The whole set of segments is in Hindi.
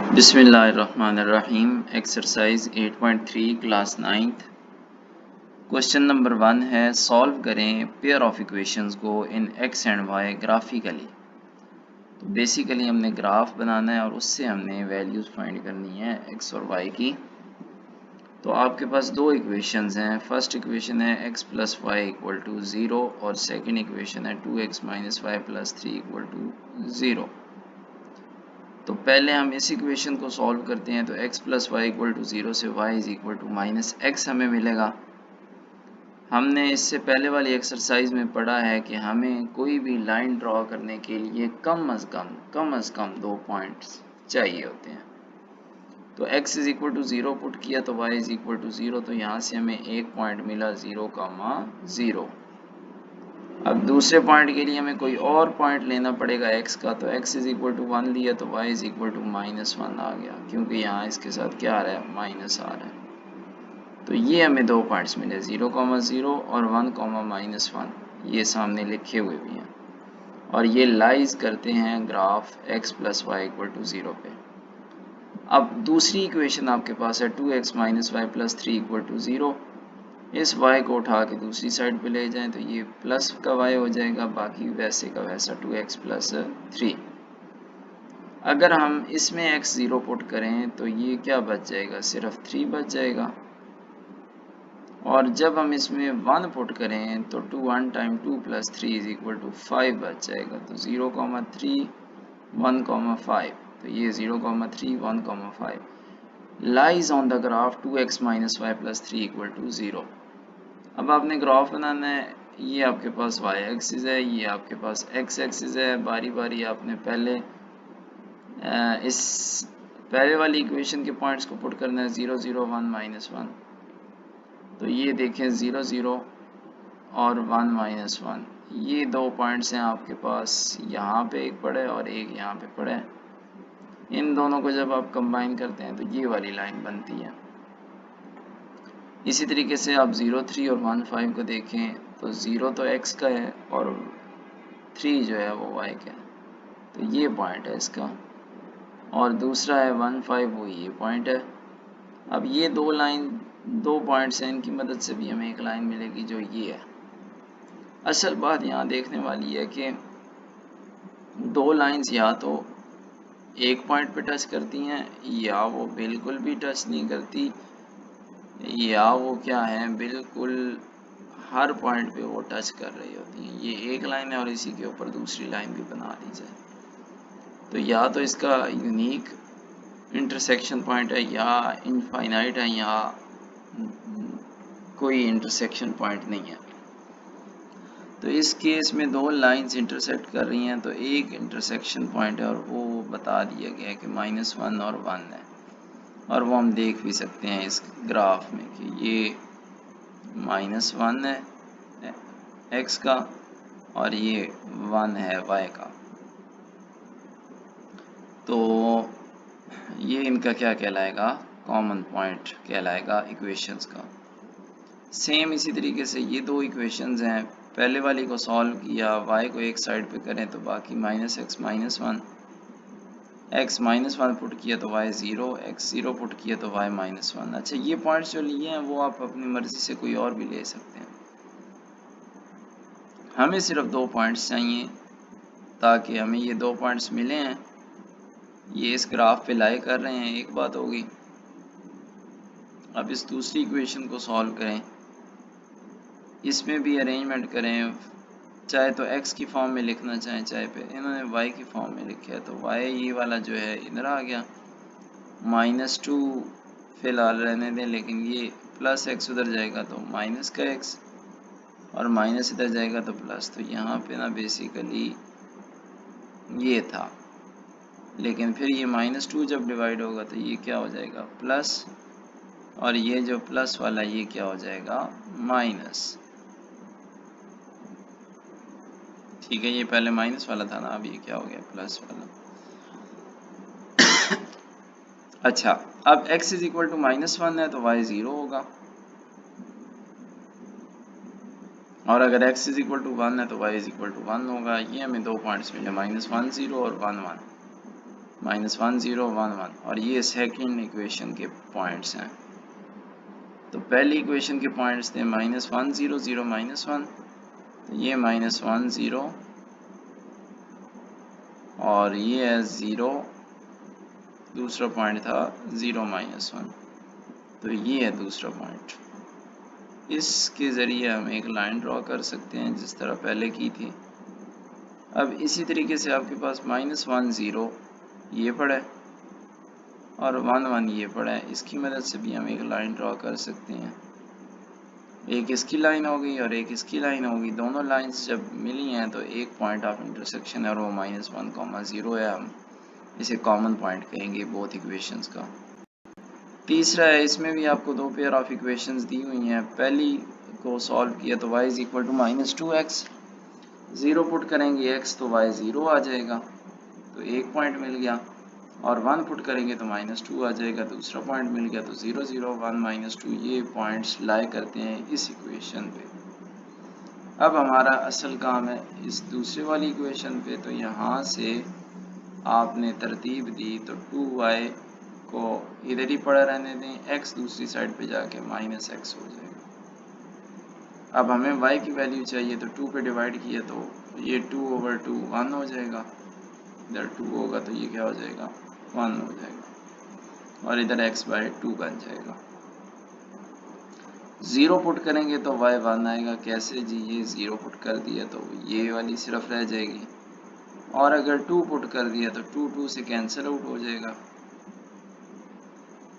बिस्मिल्लाहिर्रहमानिर्रहीम। Exercise 8.3 class 9th। Question number 1 है, सॉल्व करें पेयर ऑफ इक्वेशंस को इन एक्स एंड वाई ग्राफिकली। तो बेसिकली हमने ग्राफ बनाना है और उससे हमने वैल्यूज फाइंड करनी है एक्स और वाई की। तो आपके पास दो इक्वेशंस हैं। फर्स्ट इक्वेशन है x plus y equal to 0 और सेकेंड इक्वेशन है 2x minus y plus 3 equal to 0। तो पहले हम इस इक्वेशन को सॉल्व करते हैं। तो x plus y equal to 0 से y is equal to minus x हमें मिलेगा। हमने इससे पहले वाली एक्सरसाइज में पढ़ा है कि हमें कोई भी लाइन ड्रॉ करने के लिए कम अज कम 2 पॉइंट्स चाहिए होते हैं। तो x is equal to 0 put किया तो y इज इक्वल टू 0, तो यहाँ से हमें एक पॉइंट मिला 0,0। अब दूसरे पॉइंट के लिए हमें कोई और पॉइंट लेना पड़ेगा x का। तो x इज इक्वल टू 1 लिया तो y इज इक्वल टू -1 आ गया, क्योंकि यहाँ इसके साथ क्या आ रहा है, माइनस आ रहा है। तो ये हमें दो पॉइंट्स मिले 0,0 और 1,-1, ये सामने लिखे हुए भी हैं और ये लाइज करते हैं graph x plus y equal to 0 पे। अब दूसरी इक्वेशन आपके पास है 2x minus y plus 3 equal to 0। इस y को उठा के दूसरी साइड पे ले जाएं तो ये प्लस का y हो जाएगा, बाकी वैसे का वैसा 2x प्लस 3। अगर हम इसमें x 0 पुट करें तो ये क्या बच जाएगा, सिर्फ 3 बच जाएगा। और जब हम इसमें 1 पुट करें तो 1 time 2 plus 3 is equal to 5 बच जाएगा। तो 0,3 1,5, तो ये 0,3 1,5 lies on the graph 2x minus y plus 3 equal to 0। अब आपने ग्राफ बनाना है। ये आपके पास y एक्सिस है, ये आपके पास x एक्सिस है। बारी बारी आपने पहले इस पहले वाली इक्वेशन के पॉइंट्स को पुट करना है 0 0 1 -1। तो ये देखें 0 0 और 1 -1, ये दो पॉइंट्स हैं आपके पास। यहाँ पे एक पड़ा है और एक यहाँ पे पड़ा है। इन दोनों को जब आप कंबाइन करते हैं तो ये वाली लाइन बनती है। इसी तरीके से आप 0 3 और 1 5 को देखें तो 0 तो x का है और 3 जो है वो y का है, तो ये पॉइंट है इसका। और दूसरा है 1 5, वो ये पॉइंट है। अब ये दो पॉइंट्स हैं, इनकी मदद से भी हमें एक लाइन मिलेगी जो ये है। असल बात यहाँ देखने वाली है कि दो लाइंस या तो एक पॉइंट पे टच करती हैं या वो बिल्कुल भी टच नहीं करती, या वो क्या है, बिल्कुल हर पॉइंट पे वो टच कर रही होती हैं। ये एक लाइन है और इसी के ऊपर दूसरी लाइन भी बना दी जाए तो या तो इसका यूनिक इंटरसेक्शन पॉइंट है या इनफाइनाइट है या कोई इंटरसेक्शन पॉइंट नहीं है। तो इस केस में दो लाइंस इंटरसेक्ट कर रही हैं तो एक इंटरसेक्शन पॉइंट है और वो बता दिया गया है कि -1 और 1 है। और वो हम देख भी सकते हैं इस ग्राफ में कि ये -1 है x का और ये 1 है y का। तो ये इनका क्या कहलाएगा, कॉमन पॉइंट कहलाएगा इक्वेशंस का। सेम इसी तरीके से ये दो इक्वेशंस हैं। पहले वाली को सॉल्व किया, y को एक साइड पे करें तो बाकी -x -1, x -1 पुट किया तो y 0, x 0 पुट किया तो y -1। अच्छा, ये पॉइंट्स जो लिए हैं वो आप अपनी मर्जी से कोई और भी ले सकते हैं। हमें सिर्फ दो पॉइंट्स चाहिए ताकि हमें ये दो पॉइंट्स मिले हैं, ये इस ग्राफ पे लाई कर रहे हैं, एक बात होगी। अब इस दूसरी इक्वेशन को सॉल्व करें, इसमें भी अरेंजमेंट करें, चाहे तो x की फॉर्म में लिखना चाहें, चाहे पे इन्होंने y की फॉर्म में लिखा है। तो y ये वाला जो है इधर आ गया, -2 फिलहाल रहने दें, लेकिन ये प्लस x उधर जाएगा तो माइनस का x और माइनस इधर जाएगा तो प्लस। तो यहाँ पे ना बेसिकली ये था, लेकिन फिर ये -2 जब डिवाइड होगा तो ये क्या हो जाएगा, प्लस, और ये जो प्लस वाला ये क्या हो जाएगा, माइनस। ठीक है, ये पहले माइनस वाला था ना, अब ये क्या हो गया, प्लस वाला। अच्छा, अब x इज इक्वल टू -1 है तो y 0 होगा, और अगर x इज इक्वल टू 1 है तो y इज इक्वल टू 1 होगा। ये हमें दो पॉइंट्स मिले, -1 0 और 1 1। -1 0 1 1, और ये सेकंड इक्वेशन के पॉइंट्स हैं। तो पहली इक्वेशन के पॉइंट्स थे -1 0 0 -1, तो ये -1 0 और ये है 0, दूसरा पॉइंट था 0 -1, तो ये है दूसरा पॉइंट। इसके ज़रिए हम एक लाइन ड्रॉ कर सकते हैं जिस तरह पहले की थी। अब इसी तरीके से आपके पास -1 0 ये पड़ा है और 1 1 ये पड़ा है, इसकी मदद से भी हम एक लाइन ड्रॉ कर सकते हैं। एक इसकी लाइन हो गई और एक इसकी लाइन हो गई, दोनों लाइंस जब मिली हैं तो एक पॉइंट ऑफ इंटरसेक्शन है और वो -1 0 है। हम इसे कॉमन पॉइंट कहेंगे बोथ इक्वेशंस का। तीसरा है, इसमें भी आपको दो पेयर ऑफ इक्वेशंस दी हुई हैं। पहली को सॉल्व किया तो y is equal to -2x, 0 put करेंगे x तो y 0 आ जाएगा, तो एक पॉइंट मिल गया, और 1 पुट करेंगे तो -2 आ जाएगा, दूसरा पॉइंट मिल गया। तो 0 0 1 -2 ये पॉइंट्स लाई करते हैं इस इक्वेशन पे। अब हमारा असल काम है इस दूसरे वाली इक्वेशन पे, तो यहाँ से आपने तरतीब दी तो 2y को इधर ही पड़ा रहने दें, x दूसरी साइड पे जाके -x हो जाएगा। अब हमें y की वैल्यू चाहिए, तो 2 पे डिवाइड किया तो ये 2/2 1 हो जाएगा, इधर 2 होगा तो ये क्या हो जाएगा 1 हो जाएगा, और इधर x/2 बन जाएगा। 0 पुट करेंगे तो y 1 आएगा। कैसे जी, ये 0 पुट कर दिया तो ये वाली सिर्फ रह जाएगी, और अगर 2 पुट कर दिया तो 2 2 से कैंसिल आउट हो जाएगा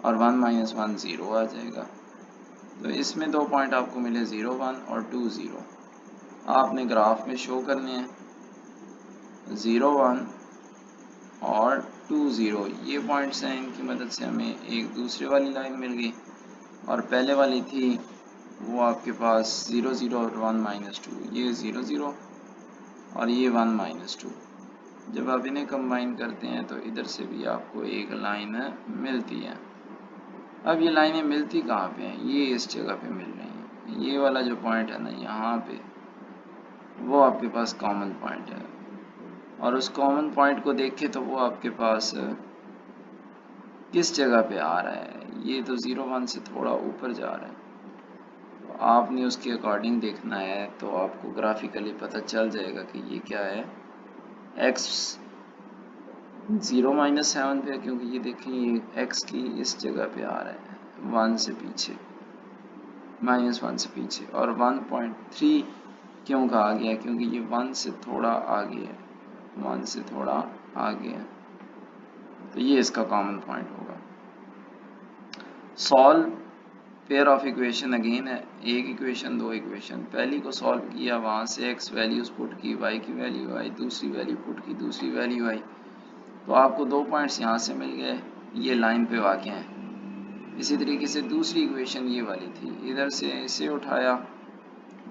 और 1 - 1 0 आ जाएगा। तो इसमें दो पॉइंट आपको मिले 0 1 और 2 0, आपने ग्राफ में शो करने हैं 0 1 और 2 0, ये पॉइंट्स हैं, इनकी मदद से हमें एक दूसरे वाली लाइन मिल गई, और पहले वाली थी वो आपके पास 0 0 और 1 -2, ये 0 0 और ये 1 -2। जब आप इन्हें कंबाइन करते हैं तो इधर से भी आपको एक लाइन मिलती है। अब ये लाइनें मिलती कहाँ पे हैं, ये इस जगह पे मिल रही हैं। ये वाला जो पॉइंट है ना यहाँ पे, वो आपके पास कॉमन पॉइंट है, और उस कॉमन पॉइंट को देखें तो वो आपके पास किस जगह पे आ रहा है, ये तो 0 1 से थोड़ा ऊपर जा रहा है, तो आपने उसके अकॉर्डिंग देखना है, तो आपको ग्राफिकली पता चल जाएगा कि ये क्या है। x 0 -7 पे, क्योंकि ये देखें ये x की इस जगह पे आ रहा है 1 से पीछे, -1 से पीछे, और 1.3 क्यों कहा गया, क्योंकि ये 1 से थोड़ा आगे है, 1 से थोड़ा आगे है, तो ये इसका कॉमन पॉइंट होगा। Solve pair of equation again है, एक इक्वेशन दो इक्वेशन, पहली को सॉल्व किया, वहाँ से x वैल्यूज पुट की, y की वैल्यू आई, दूसरी वैल्यू पुट की, दूसरी वैल्यू आई, तो आपको दो पॉइंट्स यहाँ से मिल गए, ये लाइन पे वाक़े हैं। इसी तरीके से दूसरी इक्वेशन ये वाली थी, इधर से इसे उठाया,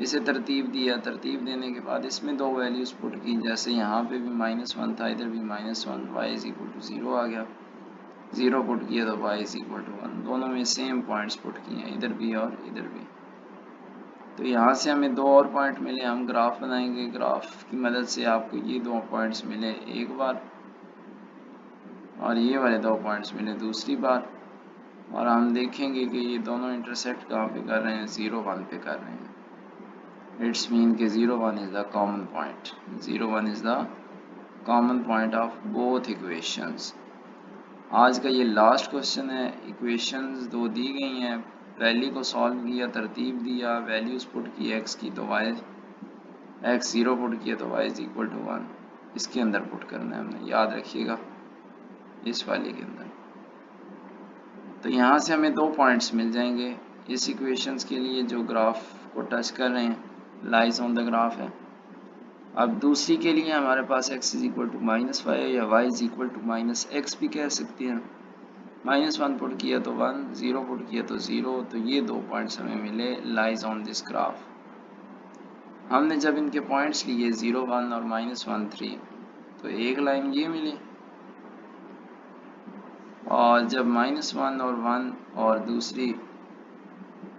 इसे तरतीब दिया, तरतीब देने के बाद इसमें दो वैल्यूज़ पुट की, जैसे यहाँ पे भी -1 था, इधर भी -1, y इज इक्वल टू 0 आ गया, 0 पुट किया तो y इज इक्वल टू 1, दोनों में सेम पॉइंट्स पुट किए हैं, इधर भी और इधर भी। तो यहाँ से हमें दो और पॉइंट मिले, हम ग्राफ बनाएंगे, ग्राफ की मदद से आपको ये दो पॉइंट्स मिले एक बार, और ये वाले दो पॉइंट्स मिले दूसरी बार, और हम देखेंगे कि ये दोनों इंटरसेक्ट कहाँ पे कर रहे हैं, 0 1 पे कर रहे हैं। इट्स मीन के 0 1 is the common point, 0 1 is the common point of both equations. आज का ये लास्ट क्वेश्चन है, इक्वेशंस दो दी गई हैं, पहली को सॉल्व किया, तरतीब दिया, वैल्यूज पुट की x की, तो y x 0 पुट किया तो y इज इक्वल टू 1, इसके अंदर पुट करना है हमने, याद रखिएगा इस वाले के अंदर। तो यहाँ से हमें दो पॉइंट्स मिल जाएंगे इस इक्वेशंस के लिए जो ग्राफ को टच कर रहे हैं, लाइज ऑन द ग्राफ है। अब दूसरी के लिए हमारे पास x इज इक्वल टू -5 या y is equal to -x भी कह सकते हैं। -1 पुट किया तो 1, 0 पुट किया तो 0, तो ये दो पॉइंट्स हमें मिले लाइज ऑन दिस ग्राफ। हमने जब इनके पॉइंट्स लिए 0 1 और -1 3, तो एक लाइन ये मिली, और जब -1 और 1 और दूसरी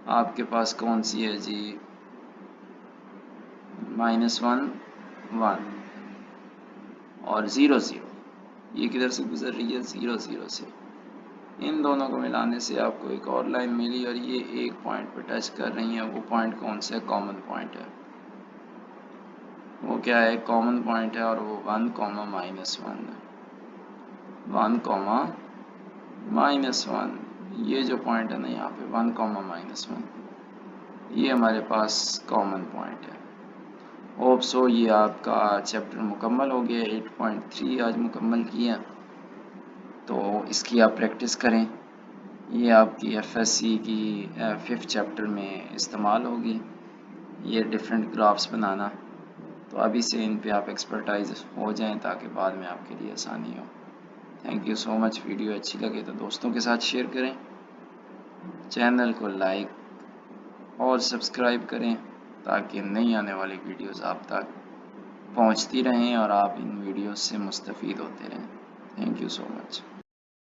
आपके पास कौन सी है जी, -1 1 और 0 0, ये किधर से गुजर रही है, 0 0 से। इन दोनों को मिलाने से आपको एक और लाइन मिली और ये एक पॉइंट पे टच कर रही है। वो पॉइंट कौन सा है, कॉमन पॉइंट है। वो क्या है, कॉमन पॉइंट है और वो 1, -1 है। 1, -1, ये जो पॉइंट है ना यहाँ पे 1, -1, ये हमारे पास कॉमन पॉइंट है। होप सो ये आपका चैप्टर मुकम्मल हो गया। 8.3 आज मुकम्मल किया, तो इसकी आप प्रैक्टिस करें। ये आपकी एफएससी की 5th चैप्टर में इस्तेमाल होगी, ये डिफरेंट ग्राफ्स बनाना। तो अभी से इन पे आप एक्सपर्टाइज हो जाएं ताकि बाद में आपके लिए आसानी हो। Thank you so much. Video अच्छी लगे तो दोस्तों के साथ शेयर करें, चैनल को लाइक और सब्सक्राइब करें ताकि नई आने वाली वीडियोस आप तक पहुंचती रहें और आप इन वीडियोस से मुस्तफ़ीद होते रहें। Thank you so much.